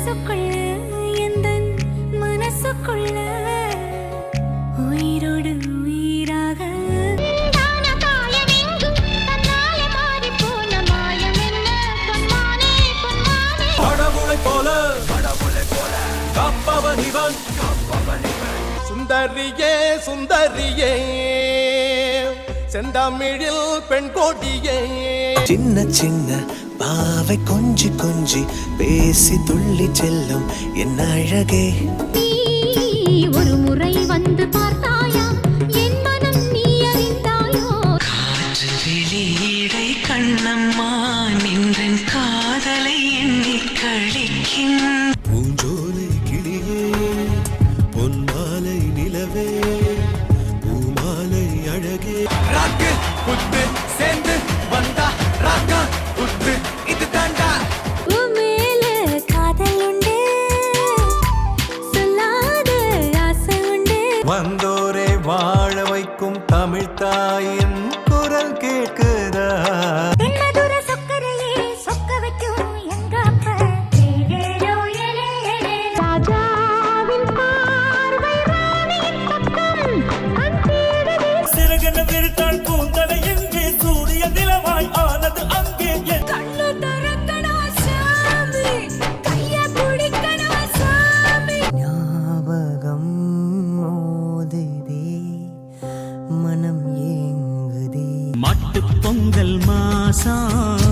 மனசுக்குள்ள எந்தன் மனசுக்குள்ள உயிரோடு உயிராக சுந்தரியே சுந்தரியே செந்தமிழில் பெண் கோடியே சின்ன சின்ன பாவை கொஞ்சி கொஞ்சி பேசி துள்ளி செல்லும் என் அழகே ஒரு முறை வந்து பார்த்தாயா என் மனம் நீ அறிந்தாயோ காற்று வெளியீடை கண்ணம்மா நின்றன் காதலை எண்ணி கழிக்கின் பூஞ்சோலை கிளியே பொன்மாலை நிலவே பூமாலை அழகே ராக்கு குத்து சேர்ந்து வந்தா ராக்கா குத்து இது தாண்டா மேல காதல் உண்டு சொல்லாத ஆசை உண்டு வந்தோரை வாழ வைக்கும் தமிழ் தாயின் குரல் கேட்குதா தென்மதுர சொக்கரையே சொக்க வைக்கும் எங்க அப்ப ராஜாவின் பார்வை ராணியின் பக்கம் கண் தேடுதே சிறகன விரித்தாள் கூந்தலை எங்கே சூரிய நிலவாய் ஆனது அங்கே கண்ணு திறக்கடா சாமி கைய பிடிக்கடா சாமி ஞாபகம் மோதுதே மனம் ஏங்குதே மட்டு பொங்கல் மாசம்